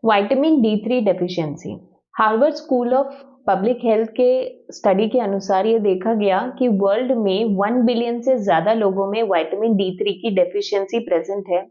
Vitamin D3 deficiency. Harvard school of public health के study के अनुसार ये देखा गया कि वर्ल्ड में 1 बिलियन से ज्यादा लोगों में विटामिन D3 की डेफिशिएंसी प्रेजेंट है,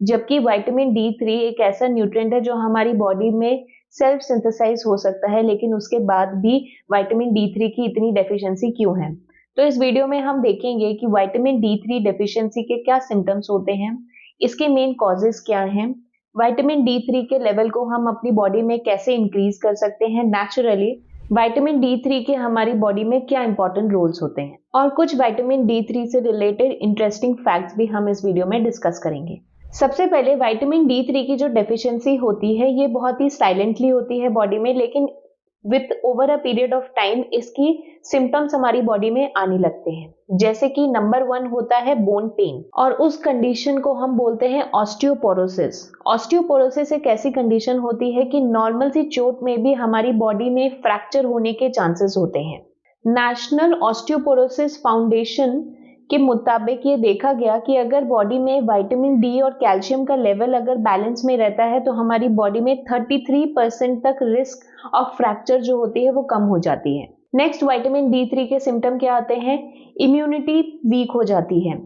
जबकि विटामिन D3 एक ऐसा न्यूट्रिएंट है जो हमारी बॉडी में सेल्फ सिंथेसाइज हो सकता है, लेकिन उसके बाद भी विटामिन D3 की इतनी डेफिशिएंसी क्यों है। तो इस वीडियो में हम देखेंगे कि विटामिन D3 डेफिशिएंसी के क्या सिम्टम्स होते हैं, इसके मेन कॉजेस क्या हैं, विटामिन D3 के लेवल को हम अपनी बॉडी में कैसे इंक्रीज कर सकते हैं नेचुरली, विटामिन D3 के हमारी बॉडी में क्या इंपॉर्टेंट रोल्स होते हैं, और कुछ विटामिन D3 से रिलेटेड इंटरेस्टिंग फैक्ट्स भी हम इस वीडियो में डिस्कस करेंगे। सबसे पहले विटामिन D3 की जो डेफिशिएंसी होती है ये बहुत ही साइलेंटली होती है बॉडी में, लेकिन with over a period of time इसकी सिम्टम्स हमारी बॉडी में आने लगते हैं। जैसे कि नंबर 1 होता है बोन पेन, और उस कंडीशन को हम बोलते हैं ऑस्टियोपोरोसिस। ऑस्टियोपोरोसिस एक ऐसी कंडीशन होती है कि नॉर्मल सी चोट में भी हमारी बॉडी में फ्रैक्चर होने के चांसेस होते हैं। नेशनल ऑस्टियोपोरोसिस फाउंडेशन के मुताबिक ये देखा गया कि अगर बॉडी में विटामिन डी और कैल्शियम का लेवल अगर बैलेंस में रहता है तो हमारी बॉडी में 33% तक रिस्क ऑफ फ्रैक्चर जो होती है वो कम हो जाती है। नेक्स्ट विटामिन D3 के सिम्टम क्या आते हैं? इम्यूनिटी वीक हो जाती है।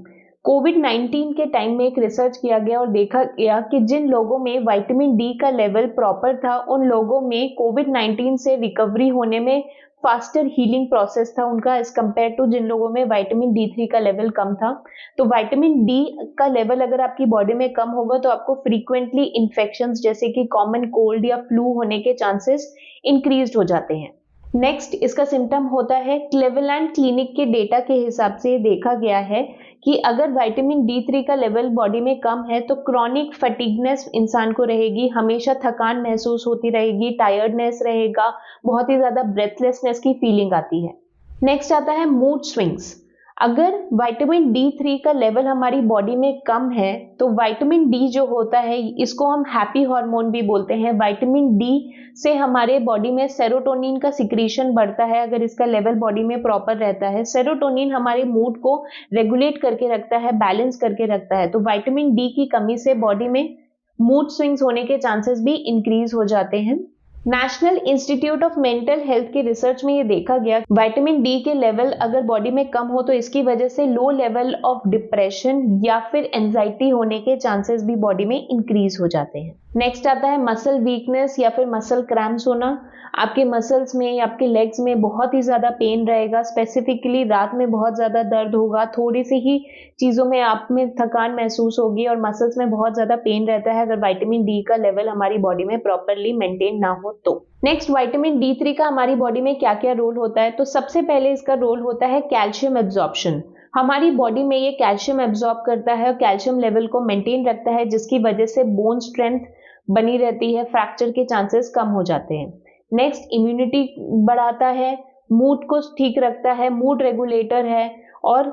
कोविड-19 के टाइम में एक रिसर्च किया गया और देखा गया कि जिन लोगों में विटामिन डी का लेवल प्रॉपर था उन लोगों में कोविड-19 से रिकवरी होने में फास्टर हीलिंग प्रोसेस था उनका, एज कंपेयर टू जिन लोगों में विटामिन D3 का लेवल कम था। तो विटामिन डी का लेवल अगर आपकी बॉडी में कम होगा तो आपको फ्रीक्वेंटली इन्फेक्शंस जैसे कि कॉमन कोल्ड या फ्लू होने के चांसेस इंक्रीज हो जाते हैं। नेक्स्ट इसका सिम्टम होता है, क्लेवलैंड क्लिनिक के डेटा के हिसाब से देखा गया है कि अगर विटामिन D3 का लेवल बॉडी में कम है तो क्रॉनिक फटीगनेस इंसान को रहेगी, हमेशा थकान महसूस होती रहेगी, टायर्डनेस रहेगा, बहुत ही ज्यादा ब्रेथलेसनेस की फीलिंग आती है। नेक्स्ट आता है मूड स्विंग्स। अगर विटामिन D3 का लेवल हमारी बॉडी में कम है तो विटामिन डी जो होता है इसको हम हैप्पी हार्मोन भी बोलते हैं। विटामिन डी से हमारे बॉडी में सेरोटोनिन का सिक्रीशन बढ़ता है अगर इसका लेवल बॉडी में प्रॉपर रहता है। सेरोटोनिन हमारे मूड को रेगुलेट करके रखता है, बैलेंस करके रखता है। तो विटामिन डी की कमी से बॉडी में मूड स्विंग्स होने के चांसेस भी इंक्रीज हो जाते हैं। National institute of mental health की रिसर्च में ये देखा गया विटामिन डी के लेवल अगर बॉडी में कम हो तो इसकी वजह से लो लेवल ऑफ डिप्रेशन या फिर एंजाइटी होने के चांसेस भी बॉडी में इंक्रीज हो जाते हैं। नेक्स्ट आता है मसल वीकनेस या फिर मसल क्रैम्प्स होना। आपके मसल्स में या आपके लेग्स में बहुत ही ज्यादा पेन रहेगा, स्पेसिफिकली रात में बहुत ज्यादा दर्द होगा, थोड़ी सी ही चीजों में आप में थकान महसूस होगी और मसल्स में बहुत ज्यादा पेन रहता है अगर विटामिन डी का लेवल हमारी बॉडी में प्रॉपरली मेंटेन ना हो तो। नेक्स्ट विटामिन D3 का हमारी बॉडी में क्या क्या रोल होता है? तो सबसे पहले इसका रोल होता है कैल्शियम एब्जॉर्प्शन। हमारी बॉडी में ये कैल्शियम एब्जॉर्ब करता है और कैल्शियम लेवल को मेंटेन रखता है, जिसकी वजह से बोन स्ट्रेंथ बनी रहती है, फ्रैक्चर के चांसेस कम हो जाते हैं। नेक्स्ट इम्यूनिटी बढ़ाता है, मूड को ठीक रखता है, मूड रेगुलेटर है। और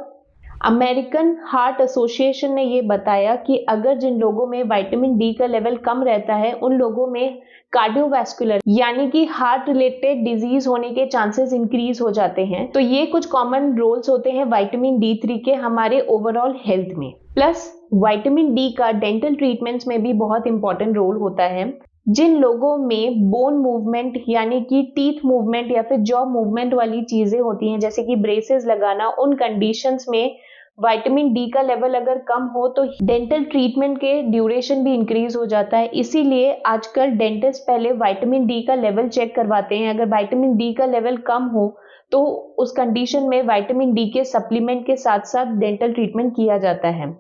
अमेरिकन हार्ट एसोसिएशन ने ये बताया कि अगर जिन लोगों में विटामिन डी का लेवल कम रहता है उन लोगों में कार्डियोवैस्कुलर यानी कि हार्ट रिलेटेड डिजीज होने के चांसेस इंक्रीज हो जाते हैं। तो ये कुछ कॉमन रोल्स होते हैं विटामिन D3 के हमारे ओवरऑल हेल्थ में। प्लस विटामिन डी का डेंटल ट्रीटमेंट्स में भी बहुत इंपॉर्टेंट रोल होता है। जिन लोगों में बोन मूवमेंट यानी कि टीथ मूवमेंट या फिर जॉ मूवमेंट वाली चीजें होती हैं जैसे कि ब्रेसेस लगाना, उन कंडीशंस में विटामिन डी का लेवल अगर कम हो तो डेंटल ट्रीटमेंट के ड्यूरेशन भी इंक्रीज हो जाता है। इसीलिए आजकल डेंटिस्ट पहले विटामिन डी का लेवल चेक करवाते हैं। अगर विटामिन डी का लेवल कम हो तो उस कंडीशन में विटामिन डी के सप्लीमेंट के साथ साथ डेंटल ट्रीटमेंट किया जाता है।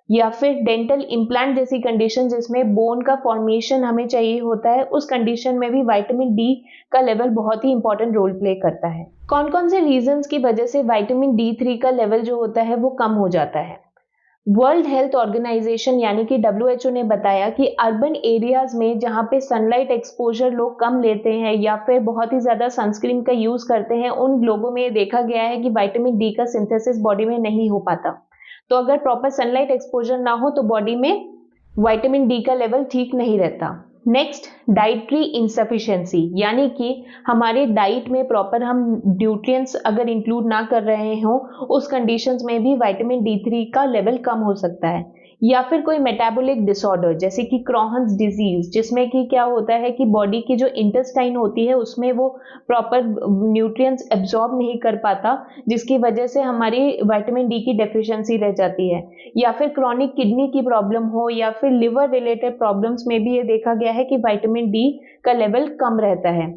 या फिर डेंटल इम्प्लांट जैसी कंडीशन जिसमें बोन का फॉर्मेशन हमें चाहिए होता है, उस कंडीशन में भी विटामिन डी का लेवल बहुत ही इंपॉर्टेंट रोल प्ले करता है। कौन कौन से रीजंस की वजह से विटामिन D3 का लेवल जो होता है वो कम हो जाता है? वर्ल्ड हेल्थ ऑर्गेनाइजेशन यानी कि WHO ने बताया कि अर्बन एरियाज में जहां पे सनलाइट एक्सपोजर लोग कम लेते हैं या फिर बहुत ही ज्यादा सनस्क्रीन का यूज करते हैं, उन लोगों में देखा गया है कि विटामिन डी का सिंथेसिस बॉडी में नहीं हो पाता। तो अगर प्रॉपर सनलाइट एक्सपोजर ना हो तो बॉडी में विटामिन डी का लेवल ठीक नहीं रहता। नेक्स्ट डाइटरी इनसफिशिएंसी यानी कि हमारे डाइट में प्रॉपर हम न्यूट्रिएंट्स अगर इंक्लूड ना कर रहे हो उस कंडीशंस में भी विटामिन D3 का लेवल कम हो सकता है। या फिर कोई मेटाबॉलिक डिसऑर्डर जैसे कि क्रॉहन्स डिजीज, जिसमें कि क्या होता है कि बॉडी की जो इंटेस्टाइन होती है उसमें वो प्रॉपर न्यूट्रिएंट्स एब्जॉर्ब नहीं कर पाता, जिसकी वजह से हमारी विटामिन डी की डेफिशिएंसी रह जाती है। या फिर क्रॉनिक किडनी की प्रॉब्लम हो या फिर लिवर रिलेटेड प्रॉब्लम्स में भी ये देखा गया है कि विटामिन डी का लेवल कम रहता है।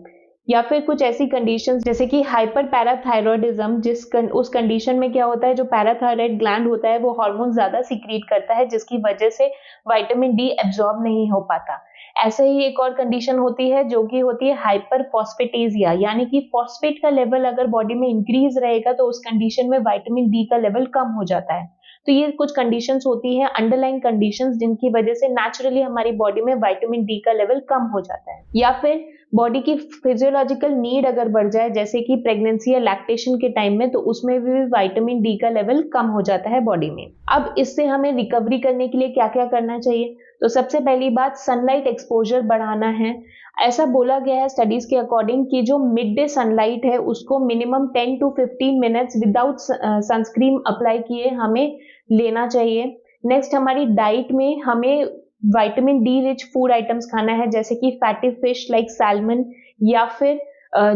या फिर कुछ ऐसी कंडीशंस जैसे कि हाइपर पैराथायरॉयडिज्म, उस कंडीशन में क्या होता है, जो पैराथायरॉयड ग्लैंड होता है वो हार्मोन ज्यादा सीक्रेट करता है, जिसकी वजह से विटामिन डी एब्जॉर्ब नहीं हो पाता। ऐसे ही एक और कंडीशन होती है जो कि होती है हाइपर फॉस्फेटेजिया, यानी कि फॉस्फेट का लेवल अगर बॉडी में इंक्रीज रहेगा तो उस कंडीशन में विटामिन डी का लेवल कम हो जाता है। तो ये कुछ कंडीशंस होती हैं, अंडरलाइन कंडीशंस, जिनकी वजह से नेचुरली हमारी बॉडी में विटामिन डी का लेवल कम हो जाता है। या फिर बॉडी की फिजियोलॉजिकल नीड अगर बढ़ जाए, जैसे कि प्रेगनेंसी या लैक्टेशन के टाइम में, तो उसमें भी विटामिन डी का लेवल कम हो जाता है बॉडी में। अब इससे हमें रिकवरी करने के लिए क्या क्या करना चाहिए? तो सबसे पहली बात, सनलाइट एक्सपोजर बढ़ाना है। ऐसा बोला गया है स्टडीज के अकॉर्डिंग कि जो मिड डे सनलाइट है उसको minimum 10 to 15 minutes without sunscreen apply किए हमें लेना चाहिए। नेक्स्ट, हमारी डाइट में हमें vitamin D rich food items खाना है, जैसे कि फैटी फिश लाइक सैल्मन, या फिर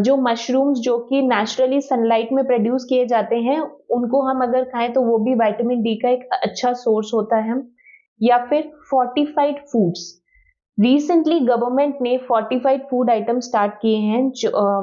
जो मशरूम्स जो कि नेचुरली सनलाइट में प्रोड्यूस किए जाते हैं उनको हम अगर खाएं तो वो भी विटामिन डी का एक अच्छा सोर्स होता है। या फिर फोर्टिफाइड फूड्स, रिसेंटली गवर्नमेंट ने फोर्टिफाइड फूड आइटम स्टार्ट किए हैं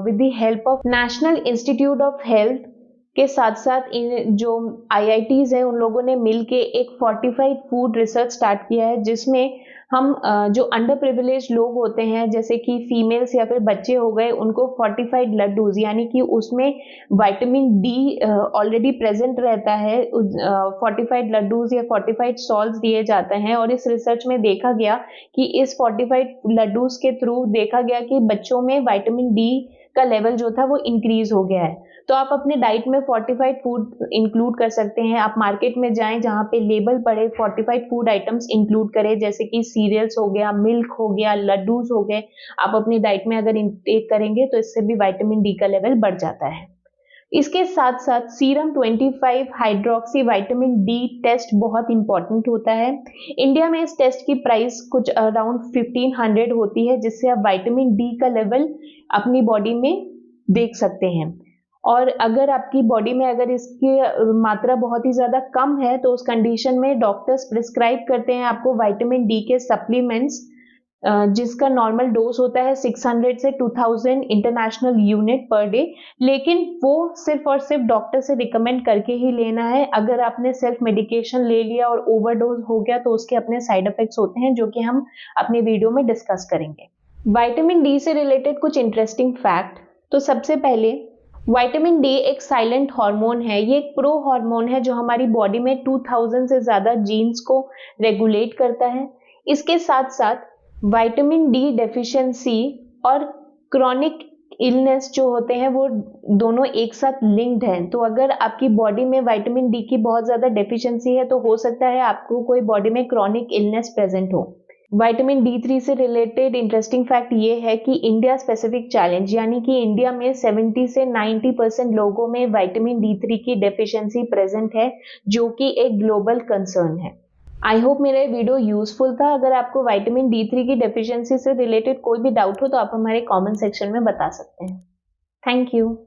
with the help of national institute of health के साथ साथ इन जो आईआईटीज हैं उन लोगों ने मिलके एक फोर्टिफाइड फूड रिसर्च स्टार्ट किया है, जिसमें हम जो अंडर प्रिविलेज लोग होते हैं जैसे कि फीमेल्स या फिर बच्चे हो गए, उनको फोर्टिफाइड लड्डूज, यानी कि उसमें विटामिन डी ऑलरेडी प्रेजेंट रहता है, फोर्टिफाइड लड्डूज या फोर्टिफाइड सॉल्ट्स दिए जाते हैं। और इस रिसर्च में देखा गया कि इस फोर्टिफाइड लड्डूज के थ्रू देखा गया कि बच्चों में विटामिन डी का लेवल जो था वो इंक्रीज हो गया है। तो आप अपने डाइट में फोर्टिफाइड फूड इंक्लूड कर सकते हैं। आप मार्केट में जाएं जहां पे लेबल पड़े फोर्टिफाइड फूड आइटम्स इंक्लूड करें, जैसे कि सीरियल्स हो गया, मिल्क हो गया, लड्डूज हो गए, आप अपनी डाइट में अगर इंटेक करेंगे तो इससे भी विटामिन डी का लेवल बढ़ जाता है। इसके साथ साथ serum 25 hydroxy vitamin D test बहुत इंपॉर्टेंट होता है। इंडिया में इस टेस्ट की प्राइस कुछ अराउंड 1500 होती है, जिससे आप विटामिन डी का लेवल अपनी बॉडी में देख सकते हैं। और अगर आपकी बॉडी में अगर इसकी मात्रा बहुत ही ज्यादा कम है तो उस कंडीशन में डॉक्टर्स प्रिस्क्राइब करते हैं आपको विटामिन डी के सप्लीमेंट्स, जिसका नॉर्मल डोज होता है 600 से 2000 इंटरनेशनल यूनिट पर डे, लेकिन वो सिर्फ और सिर्फ डॉक्टर से रिकमेंड करके ही लेना है। अगर आपने सेल्फ मेडिकेशन ले लिया और ओवरडोज हो गया तो उसके अपने साइड इफेक्ट्स होते हैं, जो कि हम अपने वीडियो में डिस्कस करेंगे। विटामिन डी से रिलेटेड कुछ इंटरेस्टिंग फैक्ट। तो सबसे पहले, विटामिन डी एक साइलेंट हार्मोन है, ये एक प्रो हार्मोन है जो हमारी बॉडी में 2000 से ज्यादा जीन्स को रेगुलेट करता है। इसके साथ साथ विटामिन डी डेफिशिएंसी और क्रॉनिक इलनेस जो होते हैं वो दोनों एक साथ लिंक्ड हैं। तो अगर आपकी बॉडी में विटामिन डी की बहुत ज्यादा डेफिशिएंसी है तो हो सकता है आपको कोई बॉडी में क्रॉनिक इलनेस प्रेजेंट हो। विटामिन D3 से रिलेटेड इंटरेस्टिंग फैक्ट ये है कि इंडिया स्पेसिफिक चैलेंज, यानी कि इंडिया में 70 से 90% लोगों में विटामिन D3 की डेफिशिएंसी प्रेजेंट है, जो कि एक ग्लोबल कंसर्न है। आई होप मेरा ये वीडियो यूजफुल था। अगर आपको विटामिन D3 की डेफिशिएंसी से रिलेटेड कोई भी डाउट हो तो आप हमारे कमेंट सेक्शन में बता सकते हैं। Thank you.